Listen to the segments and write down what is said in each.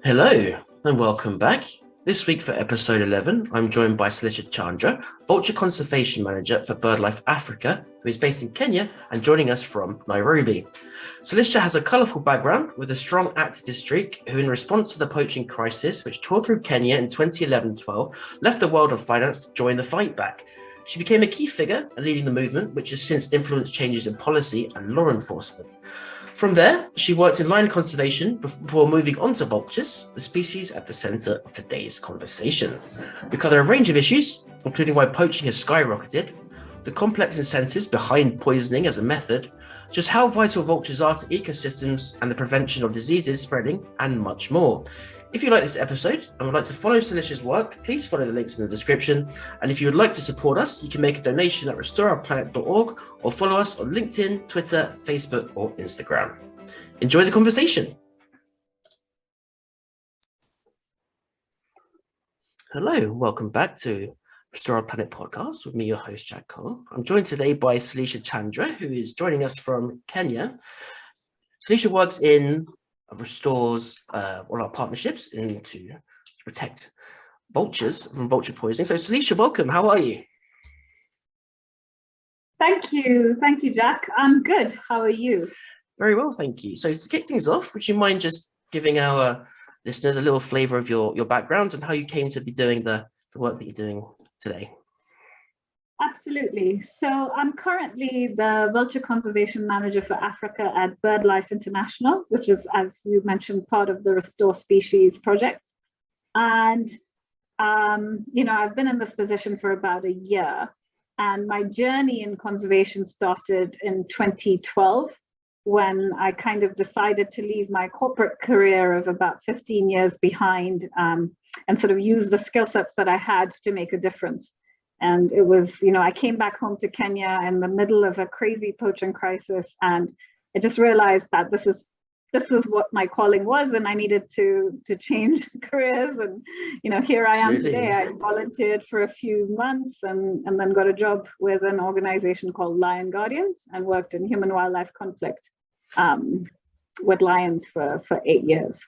Hello and welcome back. This week for episode 11, I'm joined by Salisha Chandra, Vulture Conservation Manager for BirdLife Africa, who is based in Kenya and joining us from Nairobi. Salisha has a colourful background with a strong activist streak who, in response to the poaching crisis, which tore through Kenya in 2011-12, left the world of finance to join the fight back. She became a key figure leading the movement, which has since influenced changes in policy and law enforcement. From there, she worked in lion conservation before moving on to vultures, the species at the centre of today's conversation. We cover a range of issues, including why poaching has skyrocketed, the complex incentives behind poisoning as a method, just how vital vultures are to ecosystems and the prevention of diseases spreading, and much more. If you like this episode and would like to follow Salisha's work, please follow the links in the description. And if you would like to support us, you can make a donation at restorative.org or follow us on LinkedIn, Twitter, Facebook, or Instagram. Enjoy the conversation. Hello, welcome back to Restore Our Planet podcast with me, your host, Jack Cole. I'm joined today by Salisha Chandra, who is joining us from Kenya. Salisha works in restores all our partnerships to protect vultures from vulture poisoning. So Salisha, welcome. How are you? Thank you, Jack. I'm good. How are you? Very well, thank you. So to kick things off, would you mind just giving our listeners a little flavour of your background and how you came to be doing the work that you're doing today? Absolutely. So I'm currently the Vulture Conservation Manager for Africa at BirdLife International, which is, as you mentioned, part of the Restore Species project. And, I've been in this position for about a year. And my journey in conservation started in 2012, when I kind of decided to leave my corporate career of about 15 years behind and sort of use the skill sets that I had to make a difference. And it was, I came back home to Kenya in the middle of a crazy poaching crisis, and I just realized that this is what my calling was, and I needed to change careers. And here I am today. I volunteered for a few months and then got a job with an organization called Lion Guardians and worked in human-wildlife conflict with lions for 8 years.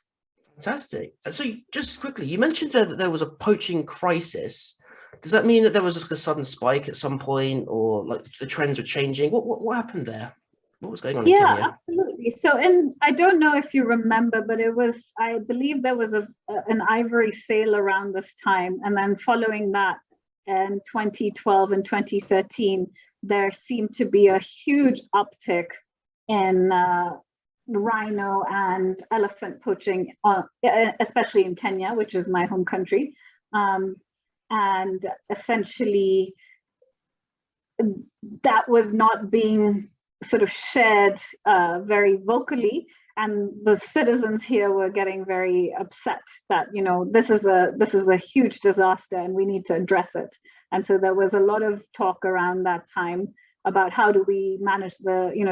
Fantastic. So just quickly, you mentioned that there was a poaching crisis. Does that mean that there was just a sudden spike at some point, or like the trends were changing? What happened there? What was going on in Kenya? Yeah, absolutely. So, I don't know if you remember, but I believe there was an ivory sale around this time. And then following that, in 2012 and 2013, there seemed to be a huge uptick in rhino and elephant poaching, especially in Kenya, which is my home country. And essentially, that was not being sort of shared very vocally, and the citizens here were getting very upset that this is a huge disaster and we need to address it. And so there was a lot of talk around that time about how do we manage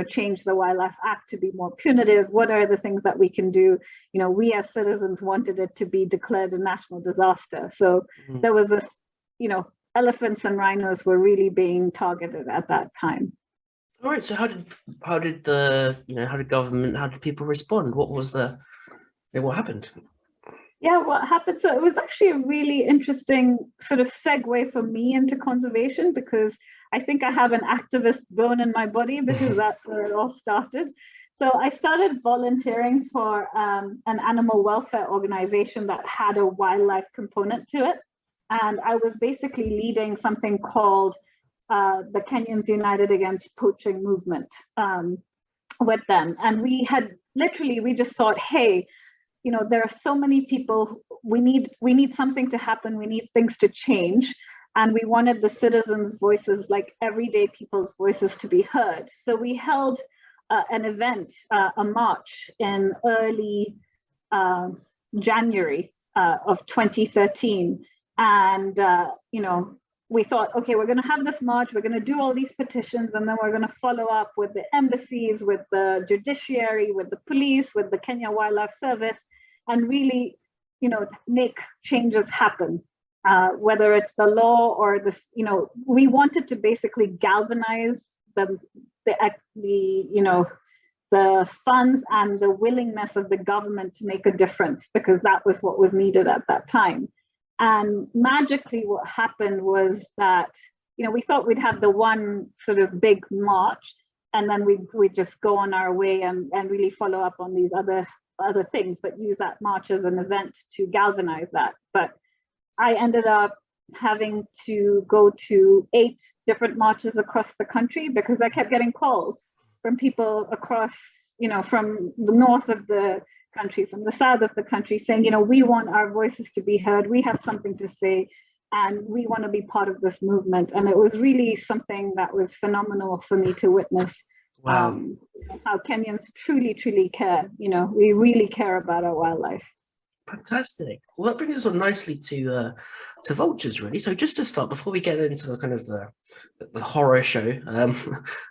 change the Wildlife Act to be more punitive. What are the things that we can do? We as citizens wanted it to be declared a national disaster. So there was this, elephants and rhinos were really being targeted at that time. All right. So how did government, how did people respond? What happened? Yeah, what happened? So it was actually a really interesting sort of segue for me into conservation, because I think I have an activist bone in my body, because that's where it all started. So I started volunteering for an animal welfare organization that had a wildlife component to it. And I was basically leading something called the Kenyans United Against Poaching movement with them. And we just thought, hey, there are so many people, we need something to happen, we need things to change. And we wanted the citizens' voices, like everyday people's voices, to be heard. So we held an event, a march in early January of 2013. And, we thought, okay, we're going to have this march, we're going to do all these petitions, and then we're going to follow up with the embassies, with the judiciary, with the police, with the Kenya Wildlife Service, and really, make changes happen. Whether it's the law or this, we wanted to basically galvanize the the funds and the willingness of the government to make a difference, because that was what was needed at that time. And magically what happened was that, we thought we'd have the one sort of big march, and then we'd just go on our way and really follow up on these other things, but use that march as an event to galvanize that. But I ended up having to go to 8 different marches across the country, because I kept getting calls from people across, from the north of the country, from the south of the country, saying, we want our voices to be heard, we have something to say, and we want to be part of this movement. And it was really something that was phenomenal for me to witness. Wow. How Kenyans truly, truly care. We really care about our wildlife. Fantastic. Well, that brings us on nicely to vultures, really. So just to start, before we get into the kind of the horror show,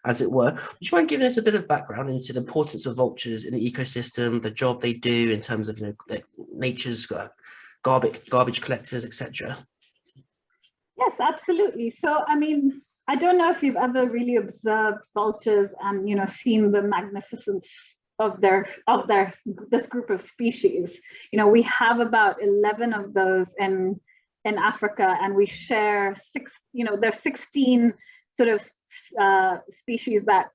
as it were, would you mind giving us a bit of background into the importance of vultures in the ecosystem, the job they do in terms of nature's garbage collectors, etc.? Yes, absolutely. So, I don't know if you've ever really observed vultures and seen the magnificence of this group of species. We have about 11 of those in Africa, and we share there's 16 sort of species that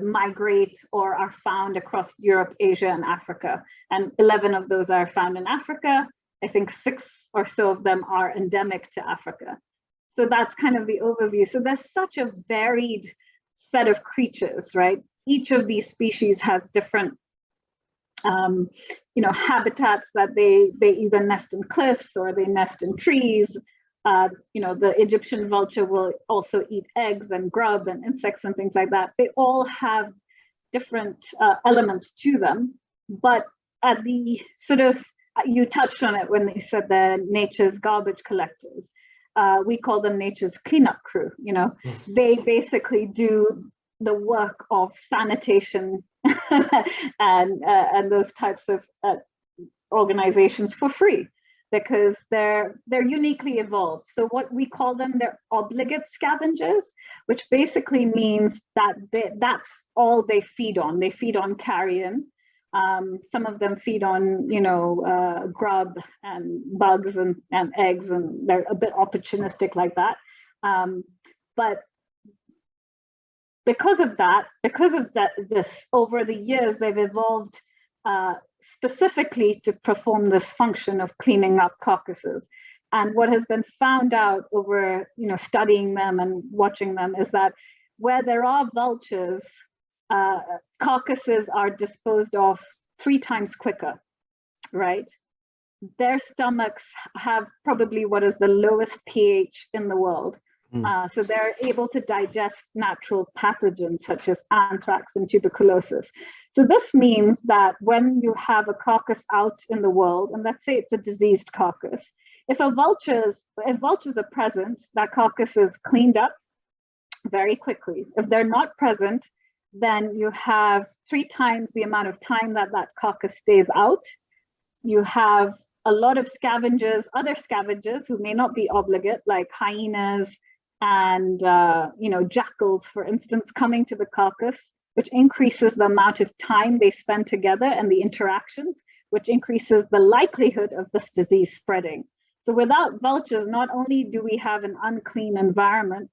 migrate or are found across Europe, Asia, and Africa. And 11 of those are found in Africa. I think 6 or so of them are endemic to Africa. So that's kind of the overview. So there's such a varied set of creatures, right? Each of these species has different, habitats that they either nest in cliffs or they nest in trees. The Egyptian vulture will also eat eggs and grub and insects and things like that. They all have different elements to them, but at the sort of, you touched on it when you said they're nature's garbage collectors. We call them nature's cleanup crew. They basically do the work of sanitation and those types of organizations for free, because they're uniquely evolved. So what we call them, they're obligate scavengers, which basically means that that's all they feed on. They feed on carrion. Some of them feed on, grub and bugs and eggs, and they're a bit opportunistic like that. But because of this, over the years, they've evolved specifically to perform this function of cleaning up carcasses. And what has been found out over, studying them and watching them is that where there are vultures, carcasses are disposed of 3 times quicker, right? Their stomachs have probably what is the lowest pH in the world. So they're able to digest natural pathogens such as anthrax and tuberculosis. So this means that when you have a carcass out in the world, and let's say it's a diseased carcass, if vultures are present, that carcass is cleaned up very quickly. If they're not present, then you have 3 times the amount of time that carcass stays out. You have a lot of other scavengers who may not be obligate, like hyenas and jackals, for instance, coming to the carcass, which increases the amount of time they spend together and the interactions, which increases the likelihood of this disease spreading. So without vultures, not only do we have an unclean environment,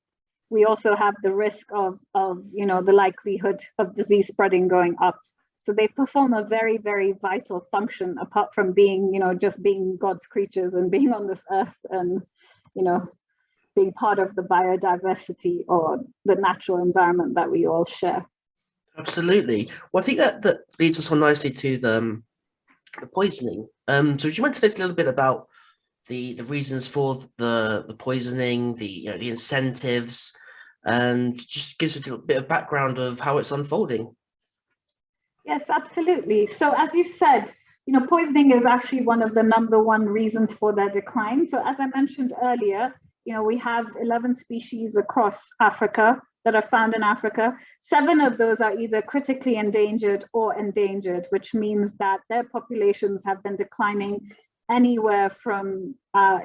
we also have the risk of the likelihood of disease spreading going up. So they perform a very, very vital function, apart from being, just being God's creatures and being on this earth and, being part of the biodiversity or the natural environment that we all share. Absolutely. Well, I think that leads us on nicely to the poisoning. So would you mind telling us a little bit about the reasons for the poisoning, the incentives, and just gives a little bit of background of how it's unfolding? Yes, absolutely. So as you said, poisoning is actually one of the #1 reasons for their decline. So as I mentioned earlier, we have 11 species across Africa that are found in Africa. 7 of those are either critically endangered or endangered, which means that their populations have been declining anywhere from,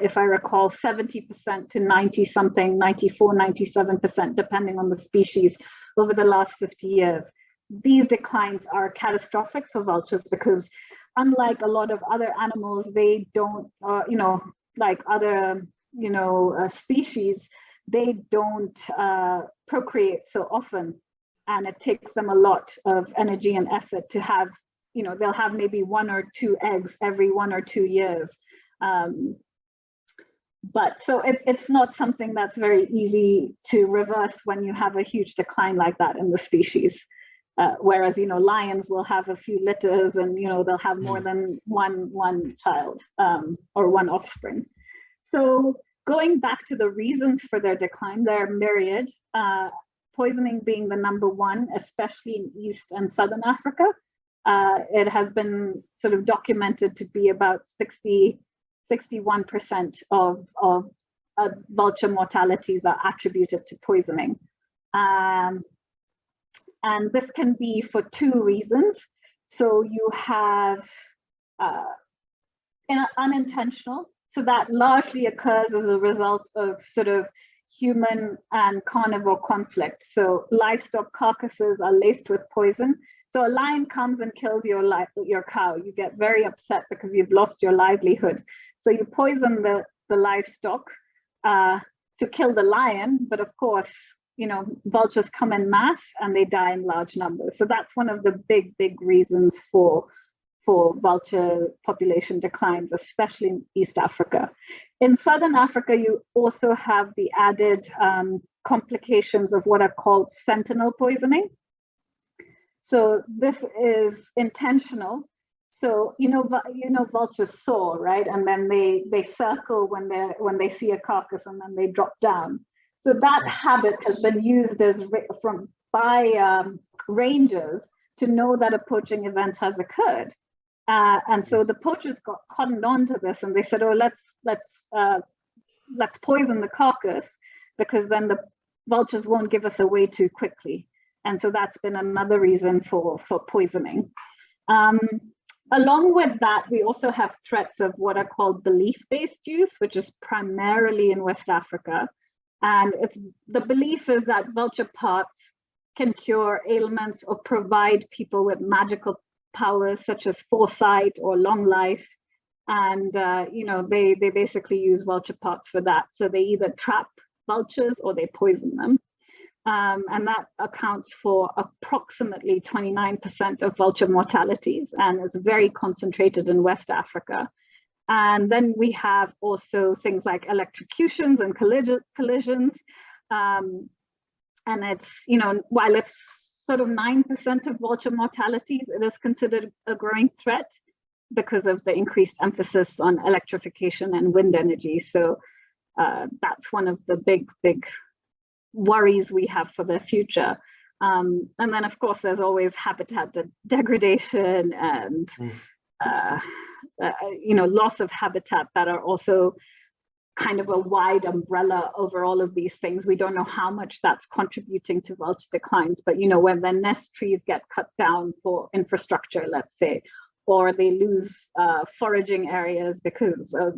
if I recall, 70% to 90-something, 94, 97%, depending on the species over the last 50 years. these declines are catastrophic for vultures because unlike a lot of other animals, they don't, like other, species, they don't procreate so often. And it takes them a lot of energy and effort to have, they'll have maybe 1 or 2 eggs every 1 or 2 years. But so it's not something that's very easy to reverse when you have a huge decline like that in the species. Whereas, lions will have a few litters and, they'll have more than one child or one offspring. So going back to the reasons for their decline, they're myriad, poisoning being the number one, especially in East and Southern Africa. It has been sort of documented to be about 61% of vulture mortalities are attributed to poisoning. And this can be for 2 reasons. So you have unintentional, so that largely occurs as a result of sort of human and carnivore conflict. So livestock carcasses are laced with poison. So a lion comes and kills your cow. You get very upset because you've lost your livelihood. So you poison the livestock to kill the lion, but of course, vultures come in mass and they die in large numbers. So that's one of the big reasons for vulture population declines, especially in East Africa. In Southern Africa, you also have the added complications of what are called sentinel poisoning. So this is intentional. So vultures soar, right? And then they circle when they see a carcass, and then they drop down. So that habit has been used by rangers to know that a poaching event has occurred. And so the poachers got cottoned onto this, and they said, "Oh, let's poison the carcass, because then the vultures won't give us away too quickly." And so that's been another reason for poisoning. Along with that, we also have threats of what are called belief-based use, which is primarily in West Africa. And the belief is that vulture parts can cure ailments or provide people with magical powers such as foresight or long life. And, they basically use vulture parts for that. So they either trap vultures or they poison them. And that accounts for approximately 29% of vulture mortalities, and is very concentrated in West Africa. And then we have also things like electrocutions and collisions. And it's, while it's sort of 9% of vulture mortalities, it is considered a growing threat because of the increased emphasis on electrification and wind energy. So that's one of the big worries we have for the future. And then, of course, there's always habitat degradation and loss of habitat that are also kind of a wide umbrella over all of these things. We don't know how much that's contributing to vulture declines, but when the nest trees get cut down for infrastructure, let's say, or they lose foraging areas because of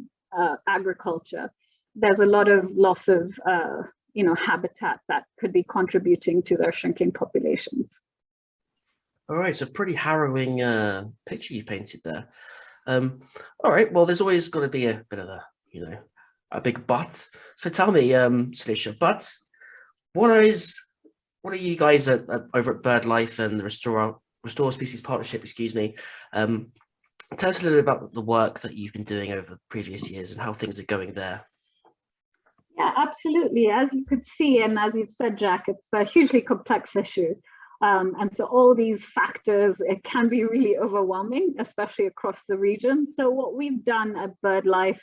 agriculture, there's a lot of loss of habitat that could be contributing to their shrinking populations. All right, so pretty harrowing picture you painted there. All right, well, there's always got to be a bit of a big but. So tell me, Salisha, what are you guys over at BirdLife and the Restore Species Partnership, tell us a little bit about the work that you've been doing over the previous years and how things are going there. Yeah, absolutely. As you could see, and as you've said, Jack, it's a hugely complex issue. And so all these factors, it can be really overwhelming, especially across the region. So what we've done at BirdLife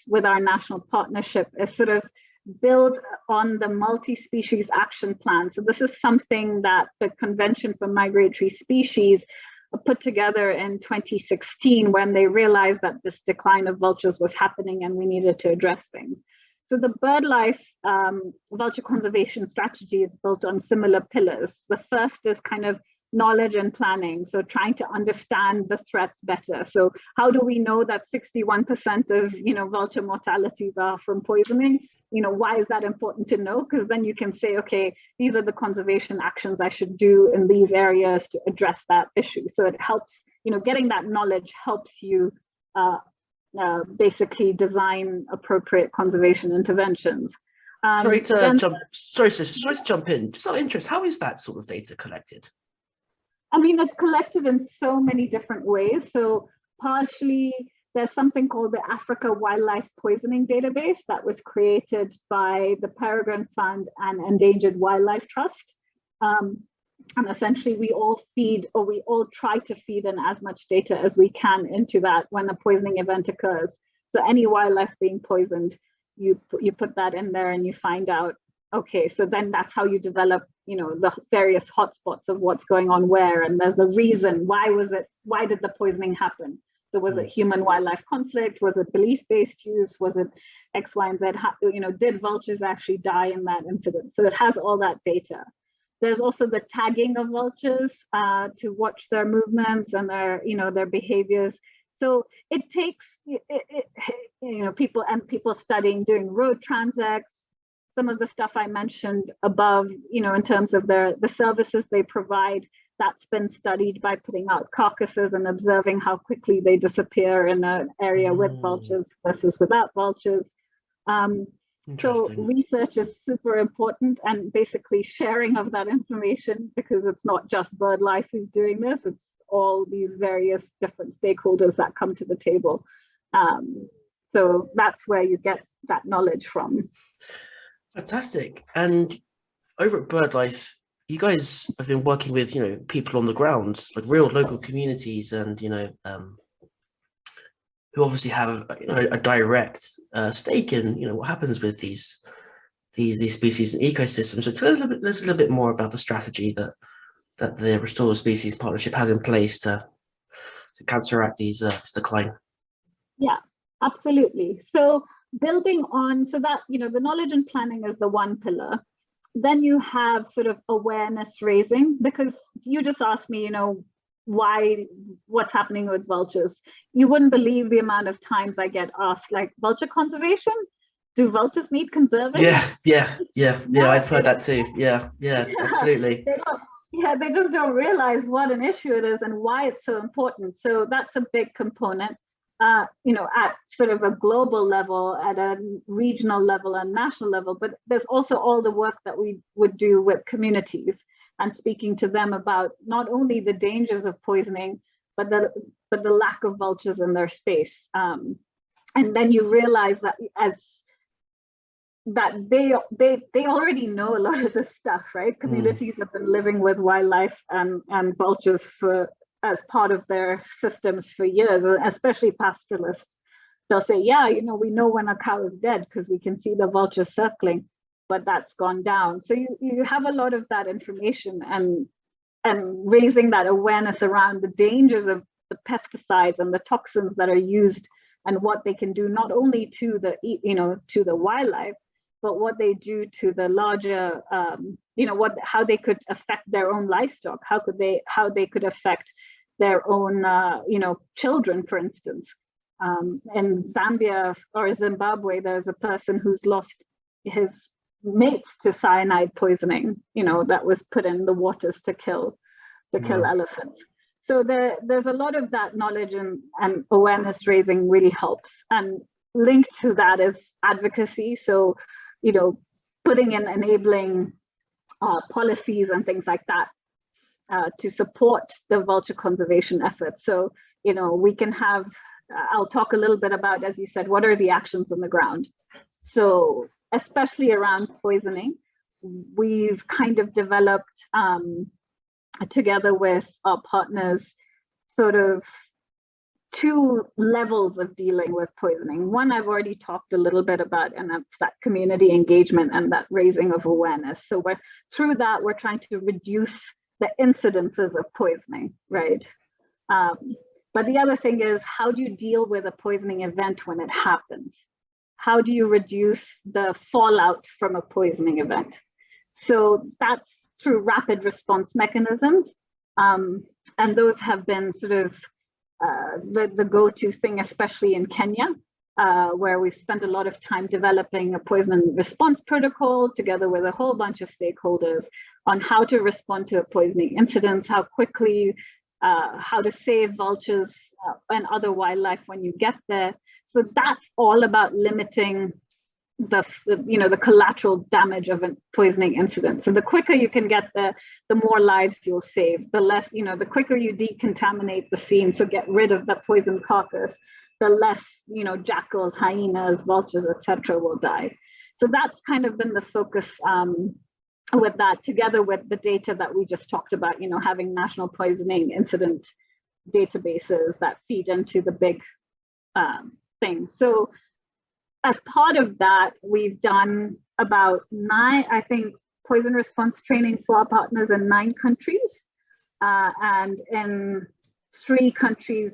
with our national partnership is sort of build on the multi-species action plan. So this is something that the Convention for Migratory Species put together in 2016 when they realized that this decline of vultures was happening and we needed to address things. So the BirdLife vulture conservation strategy is built on similar pillars. The first is kind of knowledge and planning. So trying to understand the threats better. So how do we know that 61% of, vulture mortalities are from poisoning? Why is that important to know? Because then you can say, okay, these are the conservation actions I should do in these areas to address that issue. So it helps, getting that knowledge helps you basically design appropriate conservation interventions. Sorry to jump in. Just out of interest, how is that sort of data collected? It's collected in so many different ways. So partially, there's something called the Africa Wildlife Poisoning Database that was created by the Peregrine Fund and Endangered Wildlife Trust. And essentially, we all try to feed in as much data as we can into that when a poisoning event occurs. So any wildlife being poisoned, you put that in there and you find out, okay, so then that's how you develop, the various hotspots of what's going on where, and there's a reason. Why did the poisoning happen? So was it human wildlife conflict? Was it belief-based use? Was it X, Y, and Z? Did vultures actually die in that incident? So it has all that data. There's also the tagging of vultures to watch their movements and their behaviors. So it takes people studying, doing road transects, some of the stuff I mentioned above, in terms of the services they provide. That's been studied by putting out carcasses and observing how quickly they disappear in an area with vultures versus without vultures. So research is super important, and basically sharing of that information, because it's not just BirdLife who's doing this, it's all these various different stakeholders that come to the table. So that's where you get that knowledge from. Fantastic. And over at BirdLife, you guys have been working with, people on the ground, like real local communities, and, who obviously have, a direct stake in, what happens with these species and ecosystems. So tell us a little bit more about the strategy that the Restore Species Partnership has in place to counteract this decline. Yeah, absolutely. So building on, so that, the knowledge and planning is the one pillar. Then you have sort of awareness raising, because you just asked me, what's happening with vultures. You wouldn't believe the amount of times I get asked, like, vulture conservation? Do vultures need conserving? Yeah. I've heard that too. Yeah, absolutely. They just don't realize what an issue it is and why it's so important. So that's a big component. At sort of a global level, at a regional level and national level, but there's also all the work that we would do with communities and speaking to them about not only the dangers of poisoning, but the lack of vultures in their space. And then you realize that they already know a lot of this stuff, right? Communities have been living with wildlife and vultures as part of their systems for years, especially pastoralists. They'll say, we know when a cow is dead because we can see the vultures circling, but that's gone down. So you have a lot of that information and raising that awareness around the dangers of the pesticides and the toxins that are used and what they can do, not only to the wildlife, but what they do to the larger, how they could affect their own livestock, how they could affect their own, children, for instance. In Zambia or Zimbabwe, there's a person who's lost his mates to cyanide poisoning, that was put in the waters to kill elephants. So there's a lot of that knowledge and awareness raising really helps. And linked to that is advocacy. So, putting in enabling policies and things like that to support the vulture conservation efforts. So, we can have, I'll talk a little bit about, as you said, what are the actions on the ground? So especially around poisoning, we've kind of developed together with our partners sort of two levels of dealing with poisoning. One I've already talked a little bit about, and that's that community engagement and that raising of awareness. So through that, we're trying to reduce the incidences of poisoning, right? But the other thing is, how do you deal with a poisoning event when it happens? How do you reduce the fallout from a poisoning event? So that's through rapid response mechanisms. And those have been sort of the go-to thing, especially in Kenya, where we've spent a lot of time developing a poison response protocol together with a whole bunch of stakeholders on how to respond to a poisoning incident, how quickly, how to save vultures and other wildlife when you get there. So that's all about limiting the collateral damage of a poisoning incident. So the quicker you can get there, the more lives you'll save. The less, the quicker you decontaminate the scene, so get rid of the poisoned carcass, the less, jackals, hyenas, vultures, etc. will die. So that's kind of been the focus with that, together with the data that we just talked about, having national poisoning incident databases that feed into the big thing. So as part of that, we've done about 9, I think, poison response training for our partners in 9 countries. And in 3 countries,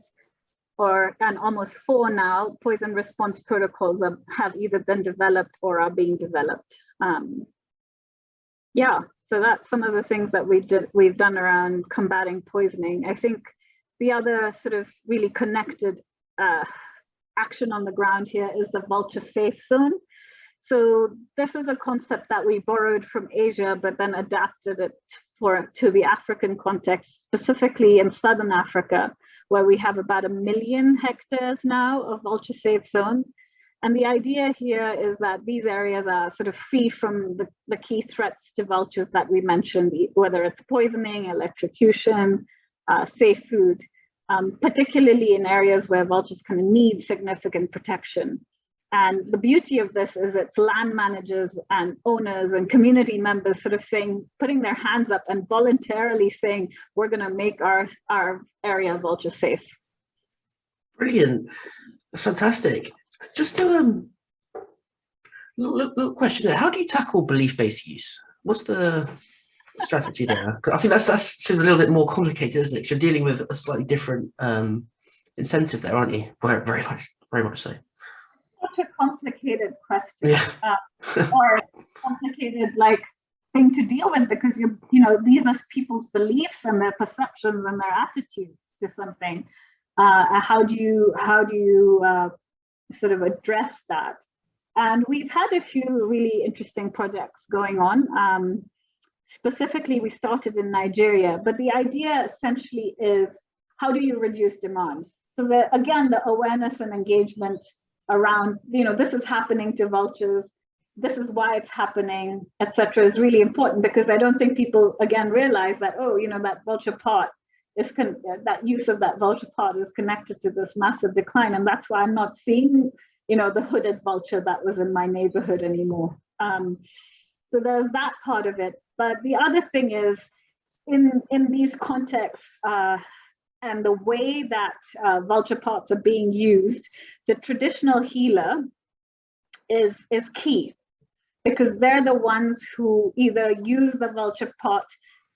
and almost 4 now, poison response protocols have either been developed or are being developed. Yeah, so that's some of the things that we've done around combating poisoning. I think the other sort of really connected action on the ground here is the vulture safe zone. So this is a concept that we borrowed from Asia, but then adapted it to the African context, specifically in Southern Africa, where we have about 1 million hectares now of vulture safe zones. And the idea here is that these areas are sort of free from the key threats to vultures that we mentioned, whether it's poisoning, electrocution, safe food, particularly in areas where vultures kind of need significant protection. And the beauty of this is it's land managers and owners and community members sort of putting their hands up and voluntarily saying, we're going to make our area vulture safe. Brilliant. That's fantastic. Just a little question there. How do you tackle belief-based use? What's the strategy there? I think that seems a little bit more complicated, isn't it? 'Cause you're dealing with a slightly different incentive there, aren't you? Very much so. Such a complicated question, yeah. or complicated thing to deal with, because these are people's beliefs and their perceptions and their attitudes to something. How do you sort of address that? And we've had a few really interesting projects going on. Specifically, we started in Nigeria, but the idea essentially is, how do you reduce demand? So again, the awareness and engagement around, this is happening to vultures, this is why it's happening, etc., is really important, because I don't think people, again, realize that, that vulture part that use of that vulture part is connected to this massive decline. And that's why I'm not seeing, the hooded vulture that was in my neighborhood anymore. So there's that part of it. But the other thing is, in these contexts, and the way that vulture parts are being used, the traditional healer is key, because they're the ones who either use the vulture part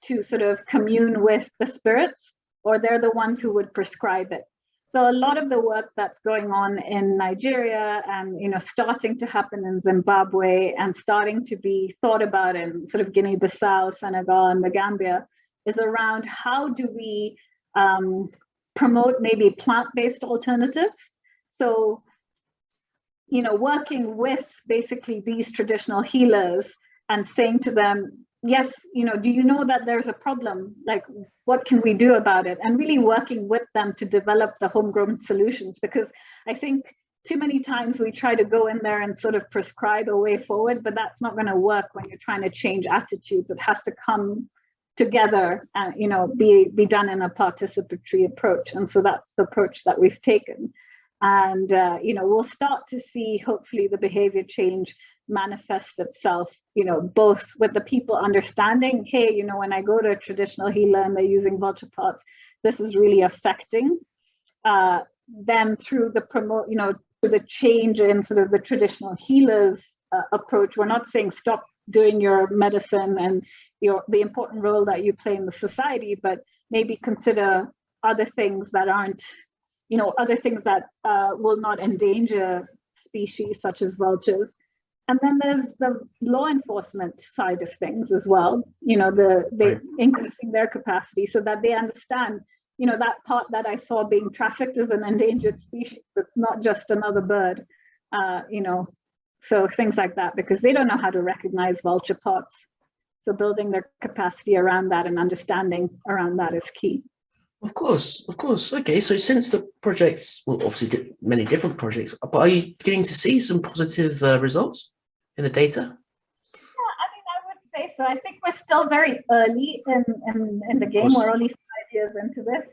to sort of commune with the spirits, or they're the ones who would prescribe it. So a lot of the work that's going on in Nigeria and starting to happen in Zimbabwe and starting to be thought about in sort of Guinea-Bissau, Senegal, and the Gambia is around how do we promote maybe plant-based alternatives. So, working with basically these traditional healers and saying to them, yes, do you know that there's a problem? What can we do about it? And really working with them to develop the homegrown solutions, because I think too many times we try to go in there and sort of prescribe a way forward, but that's not going to work when you're trying to change attitudes. It has to come together and be done in a participatory approach. And so that's the approach that we've taken. And we'll start to see hopefully the behavior change manifest itself, both with the people understanding, hey, when I go to a traditional healer and they're using vulture parts, this is really affecting them through the change in sort of the traditional healers approach. We're not saying stop doing your medicine and the important role that you play in the society, but maybe consider other things that aren't, other things that will not endanger species such as vultures. And then there's the law enforcement side of things as well. They increasing their capacity so that they understand, that part that I saw being trafficked is an endangered species. It's not just another bird, so things like that, because they don't know how to recognize vulture pots. So building their capacity around that and understanding around that is key. Of course. Okay, so since the projects, well, obviously did many different projects, but are you beginning to see some positive results in the data? Yeah, I mean, I would say so. I think we're still very early in the game. We're only 5 years into this,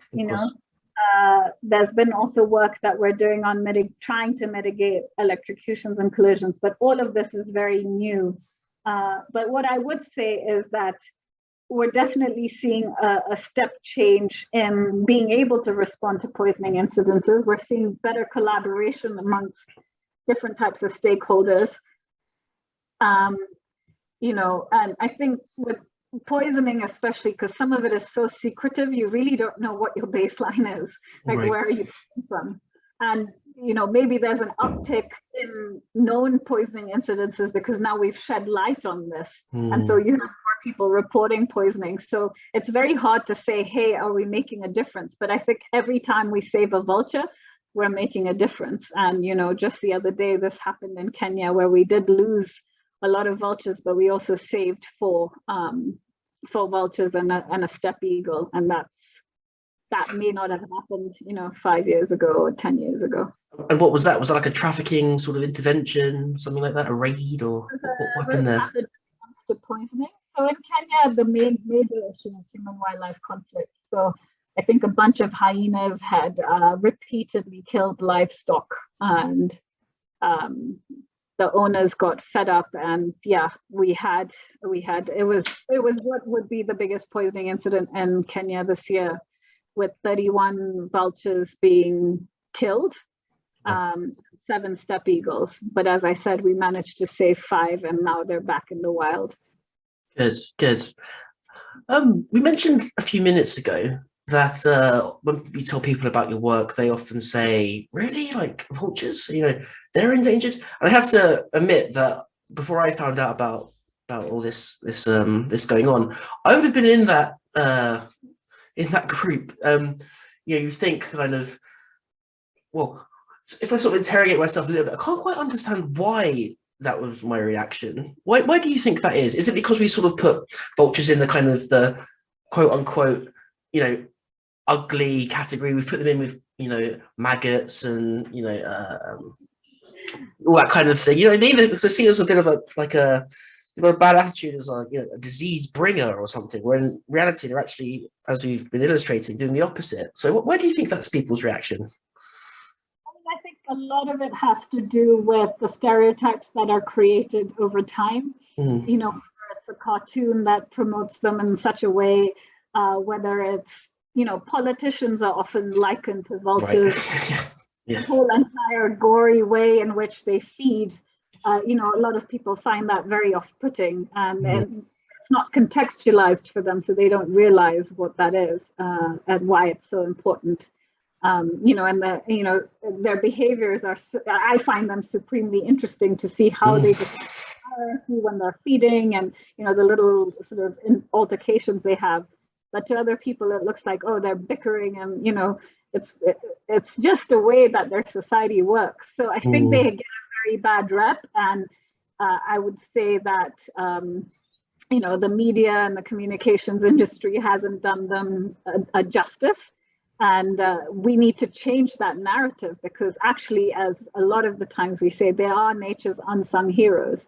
There's been also work that we're doing on trying to mitigate electrocutions and collisions, but all of this is very new. But what I would say is that we're definitely seeing a step change in being able to respond to poisoning incidences. We're seeing better collaboration amongst different types of stakeholders. And I think with poisoning, especially because some of it is so secretive, you really don't know what your baseline is, like where are you coming from? And maybe there's an uptick in known poisoning incidences because now we've shed light on this. And so you have more people reporting poisoning. So it's very hard to say, hey, are we making a difference? But I think every time we save a vulture, we're making a difference. And, just the other day, this happened in Kenya where we did lose a lot of vultures, but we also saved four vultures and a steppe eagle. And that may not have happened, 5 years ago or 10 years ago. And what was that? Was that like a trafficking sort of intervention, something like that, a raid, or what happened there? To poisoning. So in Kenya, the major issue is human-wildlife conflict. So I think a bunch of hyenas had repeatedly killed livestock, and the owners got fed up, and it was what would be the biggest poisoning incident in Kenya this year, with 31 vultures being killed, 7 steppe eagles. But as I said, we managed to save 5, and now they're back in the wild. Good. We mentioned a few minutes ago that when you tell people about your work, they often say, really, like vultures, they're endangered. And I have to admit that before I found out about all this going on, I would have been in that group. You think kind of, well, if I sort of interrogate myself a little bit, I can't quite understand why that was my reaction. Why do you think that is? Is it because we sort of put vultures in the kind of the quote unquote, ugly category? We put them in with, maggots and, all that kind of thing. Because I see it as a bit of you've got a bad attitude as a disease bringer or something, where in reality they're actually, as we've been illustrating, doing the opposite. So why do you think that's people's reaction? I think a lot of it has to do with the stereotypes that are created over time. It's a cartoon that promotes them in such a way, whether it's, politicians are often likened to vultures. Right. Yes. The whole entire gory way in which they feed, a lot of people find that very off-putting, and it's not contextualized for them, so they don't realize what that is and why it's so important. And their behaviors I find them supremely interesting to see how they when they're feeding, and the little sort of altercations they have. But to other people, it looks like, oh, they're bickering, and it's just a way that their society works. So I think they get a very bad rep, and I would say that the media and the communications industry hasn't done them a justice. And we need to change that narrative, because actually, as a lot of the times we say, they are nature's unsung heroes.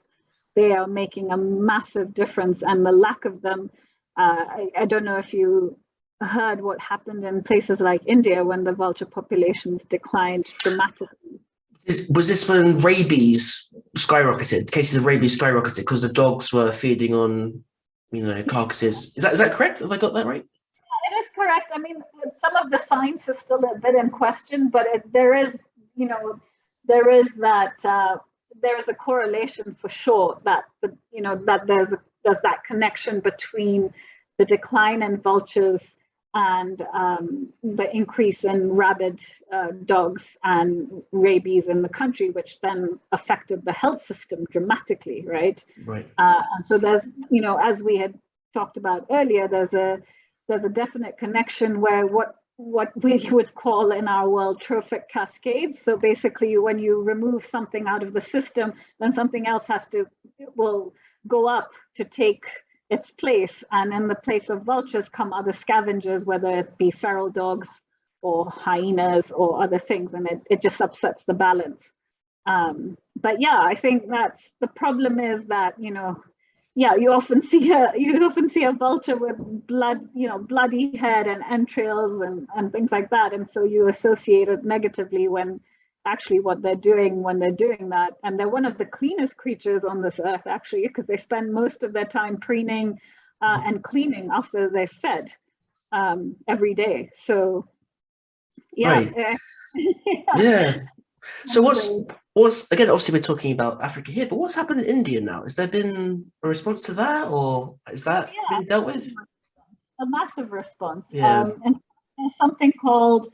They are making a massive difference, and the lack of them, I don't know if you heard what happened in places like India when the vulture populations declined dramatically. Was this when rabies skyrocketed? Cases of rabies skyrocketed because the dogs were feeding on, carcasses. Is that correct? Have I got that right? It is correct. I mean, some of the science is still a bit in question, but there is a correlation for sure that that there's that connection between the decline in vultures and the increase in rabid dogs and rabies in the country, which then affected the health system dramatically, right? Right. And so there's, as we had talked about earlier, there's a definite connection where what we would call in our world trophic cascades. So basically, when you remove something out of the system, then something else will go up to take its place. And in the place of vultures come other scavengers, whether it be feral dogs or hyenas or other things, and it just upsets the balance. But yeah, I think that's the problem, is that, you often see a vulture with bloody head and entrails and things like that, and so you associate it negatively, when actually what they're doing when they're doing that, and they're one of the cleanest creatures on this earth, actually, because they spend most of their time preening and cleaning after they've fed every day. So yeah. Right. Yeah. So what's again, obviously we're talking about Africa here, but what's happened in India now? Has there been a response to that, or is that being dealt with? A massive response. Yeah. And there's something called,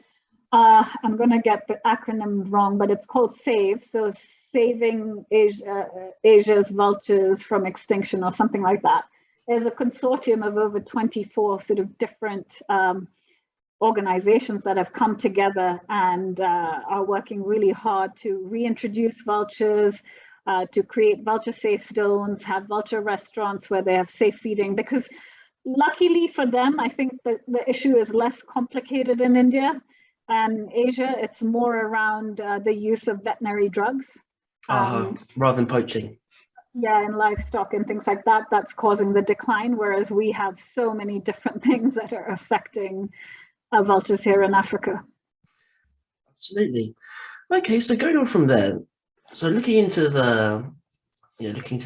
I'm going to get the acronym wrong, but it's called SAVE. So Saving Asia's Vultures from Extinction, or something like that. There's a consortium of over 24 sort of different organizations that have come together and are working really hard to reintroduce vultures, to create vulture safe zones, have vulture restaurants where they have safe feeding, because luckily for them, I think that the issue is less complicated in India and Asia. It's more around the use of veterinary drugs. Rather than poaching. Yeah, and livestock and things like that, that's causing the decline, whereas we have so many different things that are affecting vultures here in Africa. Absolutely. Okay, so going on from there, so looking into the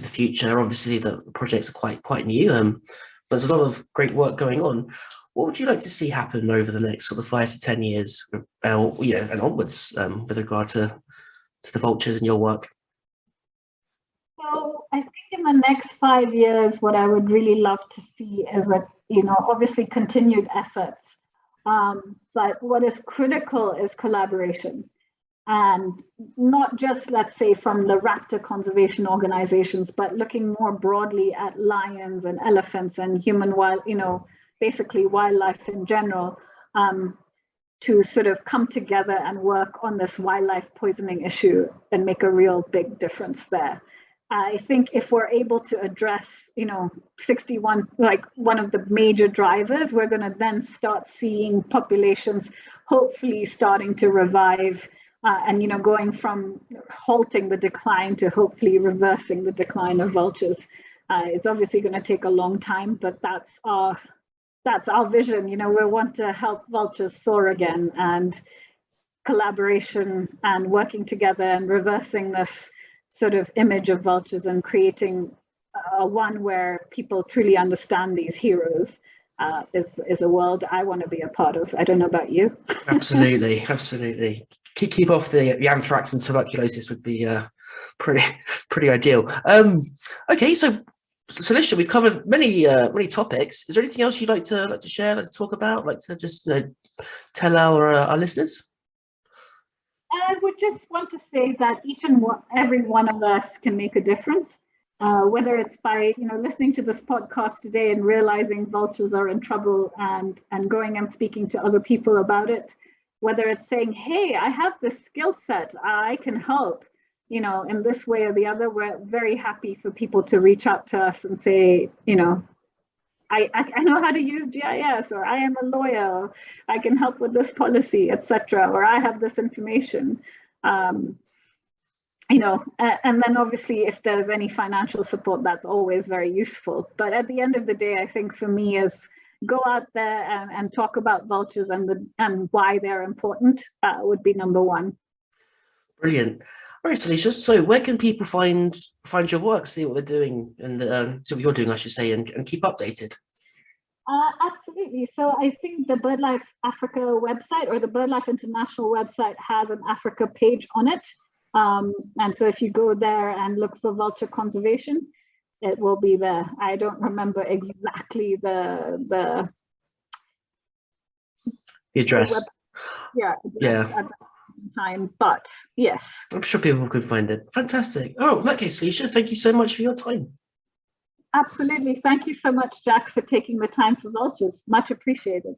future, obviously the projects are quite new, but there's a lot of great work going on. What would you like to see happen over the next sort of 5 to 10 years, and onwards, with regard to the vultures in your work? So I think in the next 5 years, what I would really love to see is obviously continued efforts. But what is critical is collaboration, and not just, let's say, from the raptor conservation organizations, but looking more broadly at lions and elephants and basically wildlife in general, to sort of come together and work on this wildlife poisoning issue and make a real big difference there. I think if we're able to address, 61, like one of the major drivers, we're going to then start seeing populations hopefully starting to revive, and going from halting the decline to hopefully reversing the decline of vultures. It's obviously going to take a long time, but that's our vision. We want to help vultures soar again, and collaboration and working together and reversing this sort of image of vultures and creating one where people truly understand these heroes is a world I want to be a part of. I don't know about you. Absolutely. Keep off the anthrax and tuberculosis would be pretty ideal. Okay, so Salisha, we've covered many topics. Is there anything else you'd like to share, like to talk about, like to just tell our listeners? I would just want to say that each and every one of us can make a difference, whether it's by listening to this podcast today and realizing vultures are in trouble and going and speaking to other people about it, whether it's saying, hey, I have this skill set, I can help, in this way or the other. We're very happy for people to reach out to us and say, I know how to use GIS, or I am a lawyer, or I can help with this policy, etc., or I have this information. And then obviously if there's any financial support, that's always very useful. But at the end of the day, I think for me is go out there and talk about vultures and why they're important would be number one. Brilliant. All right, Salisha, so where can people find your work, see what they're doing, and see what you're doing, I should say, and keep updated? Absolutely. So I think the BirdLife Africa website, or the BirdLife International website, has an Africa page on it. And so if you go there and look for vulture conservation, it will be there. I don't remember exactly the The address. Address at that time, but yes. I'm sure people could find it. Fantastic. Oh, in that case, Salisha, thank you so much for your time. Absolutely. Thank you so much, Jack, for taking the time for Vultures. Much appreciated.